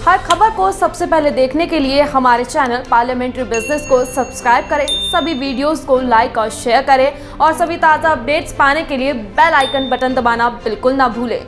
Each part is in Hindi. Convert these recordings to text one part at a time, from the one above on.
हर खबर को सबसे पहले देखने के लिए हमारे चैनल पार्लियामेंट्री बिजनेस को सब्सक्राइब करें, सभी वीडियोस को लाइक और शेयर करें और सभी ताज़ा अपडेट्स पाने के लिए बेल आइकन बटन दबाना बिल्कुल ना भूलें।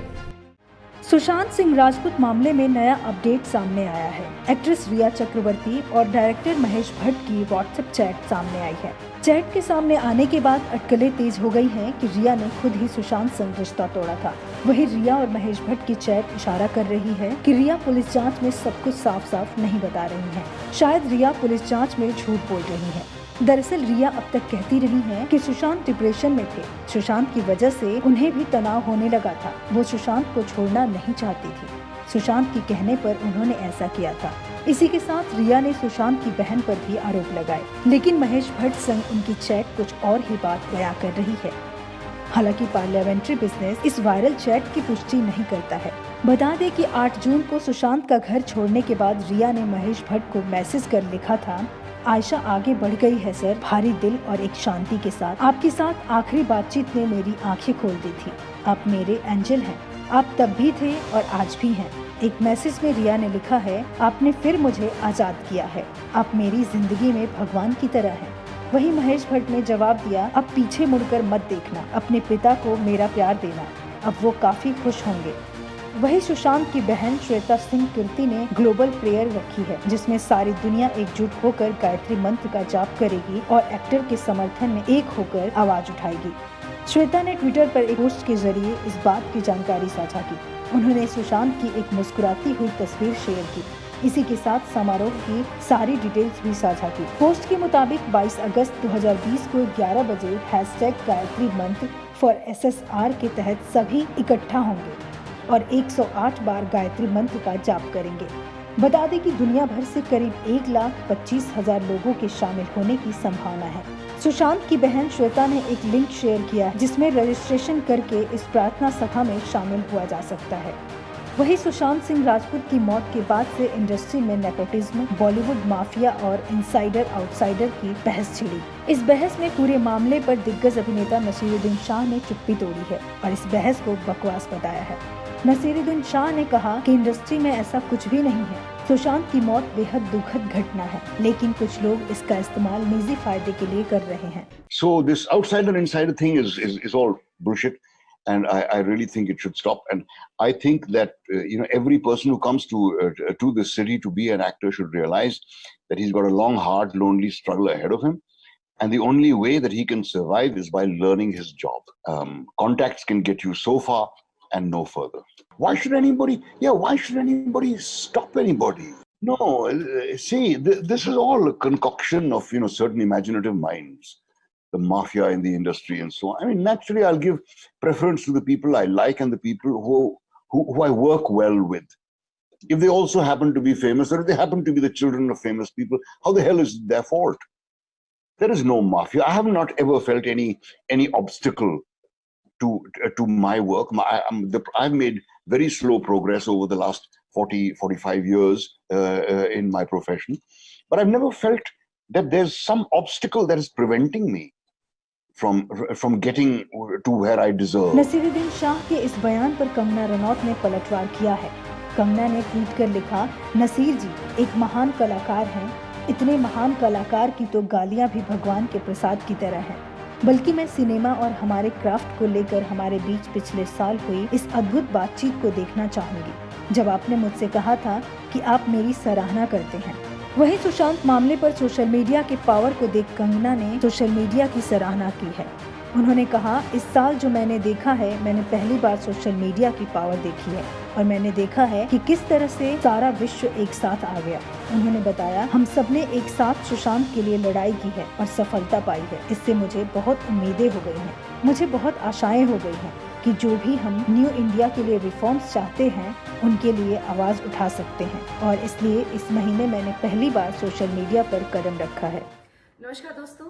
सुशांत सिंह राजपूत मामले में नया अपडेट सामने आया है। एक्ट्रेस रिया चक्रवर्ती और डायरेक्टर महेश भट्ट की व्हाट्सएप चैट सामने आई है। चैट के सामने आने के बाद अटकलें तेज हो गई हैं कि रिया ने खुद ही सुशांत संग रिश्ता तोड़ा था। वहीं रिया और महेश भट्ट की चैट इशारा कर रही है कि रिया पुलिस जांच में सब कुछ साफ साफ नहीं बता रही है। शायद रिया पुलिस जांच में झूठ बोल रही है। दरअसल रिया अब तक कहती रही है कि सुशांत डिप्रेशन में थे। सुशांत की वजह से उन्हें भी तनाव होने लगा था। वो सुशांत को छोड़ना नहीं चाहती थी। सुशांत के कहने पर उन्होंने ऐसा किया था। इसी के साथ रिया ने सुशांत की बहन पर भी आरोप लगाए, लेकिन महेश भट्ट संग उनकी चैट कुछ और ही बात बयां कर रही है। हालांकि पार्लियामेंट्री बिजनेस इस वायरल चैट की पुष्टि नहीं करता है। बता दें कि 8 जून को सुशांत का घर छोड़ने के बाद रिया ने महेश भट्ट को मैसेज कर लिखा था, आयशा आगे बढ़ गई है सर, भारी दिल और एक शांति के साथ। आपके साथ आखिरी बातचीत ने मेरी आंखें खोल दी थी। आप मेरे एंजल हैं। आप तब भी थे और आज भी हैं। एक मैसेज में रिया ने लिखा है, आपने फिर मुझे आजाद किया है। आप मेरी जिंदगी में भगवान की तरह हैं। वहीं महेश भट्ट ने जवाब दिया, अब पीछे मुड़कर मत देखना, अपने पिता को मेरा प्यार देना, अब वो काफी खुश होंगे। वही सुशांत की बहन श्वेता सिंह कीर्ति ने ग्लोबल प्रेयर रखी है, जिसमें सारी दुनिया एकजुट होकर गायत्री मंत्र का जाप करेगी और एक्टर के समर्थन में एक होकर आवाज उठाएगी। श्वेता ने ट्विटर पर एक पोस्ट के जरिए इस बात की जानकारी साझा की। उन्होंने सुशांत की एक मुस्कुराती हुई तस्वीर शेयर की। इसी के साथ समारोह की सारी डिटेल्स भी साझा की। पोस्ट के मुताबिक 22 अगस्त 2020 को 11 बजे #गायत्री मंत्र फॉर SSR के तहत सभी इकट्ठा होंगे और 108 बार गायत्री मंत्र का जाप करेंगे। बता दें कि दुनिया भर से करीब 1,25,000 लोगों के शामिल होने की संभावना है। सुशांत की बहन श्वेता ने एक लिंक शेयर किया है, जिसमें रजिस्ट्रेशन करके इस प्रार्थना सभा में शामिल हुआ जा सकता है। वही सुशांत सिंह राजपूत की मौत के बाद से इंडस्ट्री में नेपोटिज्म, बॉलीवुड माफिया और इनसाइडर आउटसाइडर की बहस छिड़ी। इस बहस में पूरे मामले पर दिग्गज अभिनेता नसीरुद्दीन शाह ने चुप्पी तोड़ी है और इस बहस को बकवास बताया है। नसीरुद्दीन शाह ने कहा कि इंडस्ट्री में ऐसा कुछ भी नहीं है। सुशांत की मौत बेहद दुखद घटना है, लेकिन कुछ लोग इसका इस्तेमाल निजी फायदे के लिए कर रहे हैं। So this outsider insider thing is all bullshit, and I really think it should stop. And I think that every person who comes to this city to be an actor should realize that he's got a long, hard, lonely struggle ahead of him. And the only way that he can survive is by learning his job. Contacts can get you so far and no further. Why should anybody stop anybody? No, see, this is all a concoction of certain imaginative minds, the mafia in the industry and so on. I mean, naturally, I'll give preference to the people I like and the people who I work well with. If they also happen to be famous, or if they happen to be the children of famous people, how the hell is it their fault? There is no mafia. I have not ever felt any obstacle to my work. I've made very slow progress over the last 45 years in my profession, but I've never felt that there's some obstacle that is preventing me from getting to where I deserve. Naseeruddin Shah के इस बयान पर कंगना रनौत ने पलटवार किया है। कंगना ने ट्वीट कर लिखा, नसीर जी एक महान कलाकार हैं। इतने महान कलाकार की तो गालियां भी भगवान के प्रसाद की तरह हैं। बल्कि मैं सिनेमा और हमारे क्राफ्ट को लेकर हमारे बीच पिछले साल हुई इस अद्भुत बातचीत को देखना चाहूंगी, जब आपने मुझसे कहा था कि आप मेरी सराहना करते हैं। वहीं सुशांत मामले पर सोशल मीडिया के पावर को देख कंगना ने सोशल मीडिया की सराहना की है। उन्होंने कहा, इस साल जो मैंने देखा है, मैंने पहली बार सोशल मीडिया की पावर देखी है और मैंने देखा है कि किस तरह से सारा विश्व एक साथ आ गया। उन्होंने बताया, हम सबने एक साथ सुशांत के लिए लड़ाई की है और सफलता पाई है। इससे मुझे बहुत उम्मीदें हो गई हैं, मुझे बहुत आशाएं हो गई हैं कि जो भी हम न्यू इंडिया के लिए रिफॉर्म्स चाहते हैं, उनके लिए आवाज उठा सकते हैं और इसलिए इस महीने मैंने पहली बार सोशल मीडिया पर कदम रखा है। नमस्कार दोस्तों,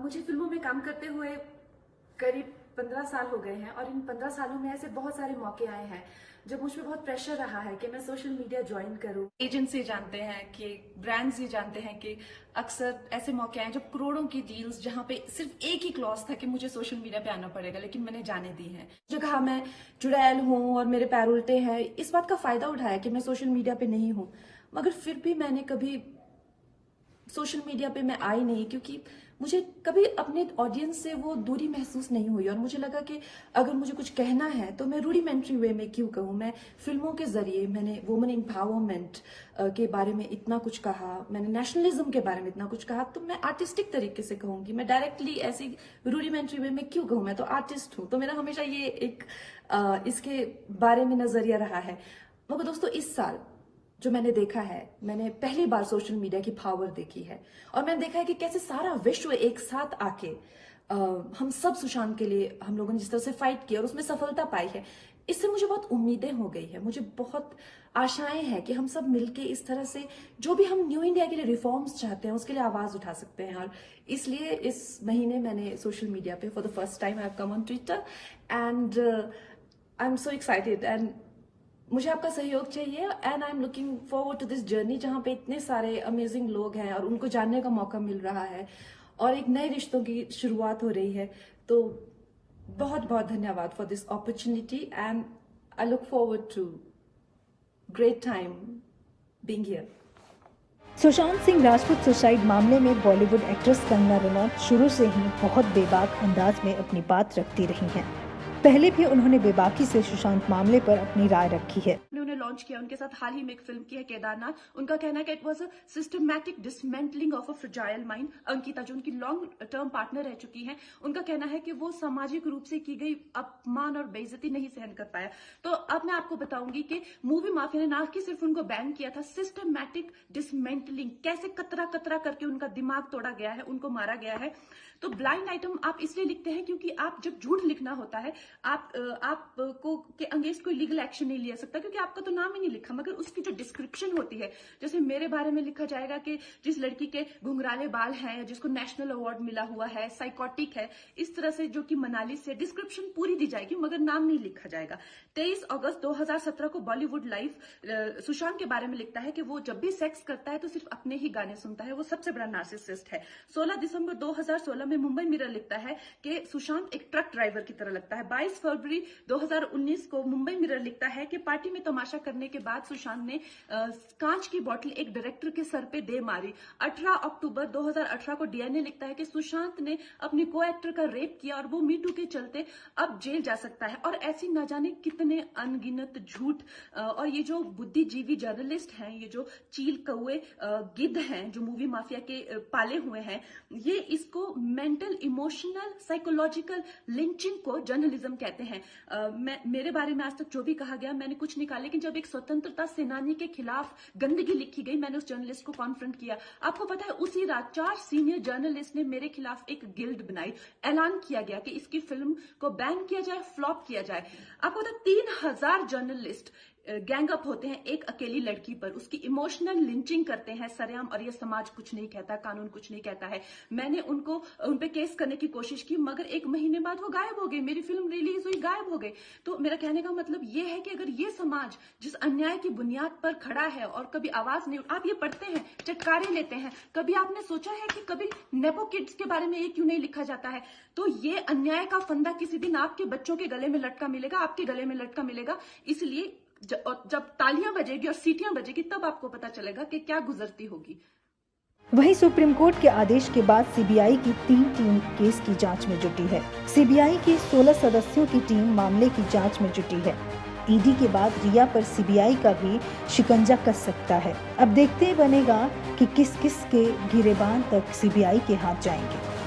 मुझे फिल्मों में काम करते हुए करीब 15 साल हो गए हैं और इन 15 सालों में ऐसे बहुत सारे मौके आए हैं जब मुझ पे बहुत प्रेशर रहा है कि मैं सोशल मीडिया ज्वाइन करूं। एजेंट्स ये जानते हैं कि ब्रांड्स ये जानते हैं कि अक्सर ऐसे मौके आए जब करोड़ों की डील्स, जहां पे सिर्फ एक ही क्लॉज था कि मुझे सोशल मीडिया पे आना पड़ेगा, लेकिन मैंने जाने दी हैं। जगह मैं चुड़ैल हूं और मेरे पैर उल्टे हैं, इस बात का फायदा उठाया कि मैं सोशल मीडिया पे नहीं हूं, मगर फिर भी मैंने कभी सोशल मीडिया पे मैं आई नहीं, क्योंकि मुझे कभी अपने ऑडियंस से वो दूरी महसूस नहीं हुई और मुझे लगा कि अगर मुझे कुछ कहना है तो मैं रूडिमेंट्री वे में क्यों कहूँ। मैं फिल्मों के जरिए मैंने वुमेन एम्पावरमेंट के बारे में इतना कुछ कहा, मैंने नेशनलिज्म के बारे में इतना कुछ कहा, तो मैं आर्टिस्टिक तरीके से कहूंगी। मैं डायरेक्टली ऐसी रूडिमेंट्री वे में क्यों कहूँ, मैं तो आर्टिस्ट हूँ। तो मेरा हमेशा ये एक इसके बारे में नजरिया रहा है। मगर दोस्तों, इस साल जो मैंने देखा है, मैंने पहली बार सोशल मीडिया की पावर देखी है और मैंने देखा है कि कैसे सारा विश्व एक साथ आके हम सब सुशांत के लिए, हम लोगों ने जिस तरह से फाइट किया और उसमें सफलता पाई है, इससे मुझे बहुत उम्मीदें हो गई है। मुझे बहुत आशाएं हैं कि हम सब मिलके इस तरह से जो भी हम न्यू इंडिया के लिए रिफॉर्म्स चाहते हैं उसके लिए आवाज उठा सकते हैं। और इसलिए इस महीने मैंने सोशल मीडिया पे for the first time I have come on Twitter and I am so excited and मुझे आपका सहयोग चाहिए and I am looking forward to this journey, जहां पे इतने सारे अमेजिंग लोग हैं और उनको जानने का मौका मिल रहा है और एक नए रिश्तों की शुरुआत हो रही है। तो बहुत बहुत धन्यवाद for this opportunity and I look forward to great time being here. Sushant Singh Rajput suicide मामले में बॉलीवुड एक्ट्रेस कंगना रनौत शुरू से ही बहुत बेबाक अंदाज में अपनी बात रखती रही हैं। पहले भी उन्होंने बेबाकी से सुशांत मामले पर अपनी राय रखी है। उन्होंने लॉन्च किया, उनके साथ हाल ही में एक फिल्म की है केदारनाथ। उनका कहना है कि it was a systematic dismantling of a fragile mind. Ankita, जो उनकी लॉन्ग टर्म पार्टनर रह चुकी हैं, उनका कहना है कि वो सामाजिक रूप से की गई अपमान और बेइज्जती नहीं सहन कर पाया। तो अब मैं आपको बताऊंगी कि मूवी माफिया ने ना कि सिर्फ उनको बैन किया था, सिस्टमैटिक डिसमेंटलिंग, कैसे कतरा कतरा करके उनका दिमाग तोड़ा गया है, उनको मारा गया है। तो ब्लाइंड आइटम आप इसलिए लिखते हैं क्योंकि आप जब झूठ लिखना होता है, आपको के अगेंस्ट कोई लीगल एक्शन नहीं लिया सकता क्योंकि आपका तो नाम ही नहीं लिखा, मगर उसकी जो डिस्क्रिप्शन होती है, जैसे मेरे बारे में लिखा जाएगा कि जिस लड़की के घुंघराले बाल हैं, जिसको नेशनल अवार्ड मिला हुआ है, साइकोटिक है, इस तरह से जो कि मनाली से डिस्क्रिप्शन पूरी दी जाएगी मगर नाम नहीं लिखा जाएगा। 23 अगस्त 2017 को बॉलीवुड लाइव सुशांत के बारे में लिखता है कि वो जब भी सेक्स करता है तो सिर्फ अपने ही गाने सुनता है, वो सबसे बड़ा नार्सिसिस्ट है। 16 दिसंबर 2016 में मुंबई मिरर लिखता है कि सुशांत एक ट्रक ड्राइवर की तरह लगता है। 22 फरवरी 2019 को मुंबई मिरर लिखता है कि पार्टी में तमाशा करने के बाद सुशांत ने कांच की बोतल एक डायरेक्टर के सर पे दे मारी। 18 अक्टूबर 2018 को डीएनए लिखता है कि सुशांत ने अपनी को एक्टर का रेप किया और वो मीटू के चलते अब जेल जा सकता है। और ऐसी न जाने कितने अनगिनत झूठ। और ये जो बुद्धिजीवी जर्नलिस्ट हैं, ये जो चील कौए गिद्ध हैं जो मूवी माफिया के पाले हुए हैं, ये इसको मेंटल इमोशनल साइकोलॉजिकल लिंचिंग को जर्नलिज्म कहते हैं। मेरे बारे में आज तक जो भी कहा गया मैंने कुछ नहीं कहा, लेकिन जब एक स्वतंत्रता सेनानी के खिलाफ गंदगी लिखी गई, मैंने उस जर्नलिस्ट को कॉन्फ्रंट किया। आपको पता है उसी रात 4 सीनियर जर्नलिस्ट ने मेरे खिलाफ एक गिल्ड बनाई, ऐलान किया गया कि इसकी फिल्म को बैन किया जाए, फ्लॉप किया जाए। आपको पता है 3000 जर्नलिस्ट गैंग अप होते हैं एक अकेली लड़की पर, उसकी इमोशनल लिंचिंग करते हैं सरेआम, और ये समाज कुछ नहीं कहता, कानून कुछ नहीं कहता है। मैंने उन पे केस करने की कोशिश की मगर 1 महीने बाद वो गायब हो गए, मेरी फिल्म रिलीज हुई, गायब हो गए। तो मेरा कहने का मतलब ये है कि अगर ये समाज जिस अन्याय की बुनियाद पर खड़ा है और कभी आवाज नहीं, आप ये पढ़ते हैं, चटकारे लेते हैं, कभी आपने सोचा है कि कभी नेपो किड्स के बारे में ये क्यों नहीं लिखा जाता है? तो ये अन्याय का फंदा किसी दिन आपके बच्चों के गले में लटका मिलेगा, आपके गले में लटका मिलेगा। इसलिए जब तालियां बजेगी और सीटियां बजेगी तब आपको पता चलेगा कि क्या गुजरती होगी। वहीं सुप्रीम कोर्ट के आदेश के बाद सीबीआई की 3 टीम केस की जांच में जुटी है। सीबीआई की 16 सदस्यों की टीम मामले की जांच में जुटी है। ईडी के बाद रिया पर सीबीआई का भी शिकंजा कस सकता है। अब देखते बनेगा कि किस किस के गिरेबान तक सीबीआई के हाथ जाएंगे।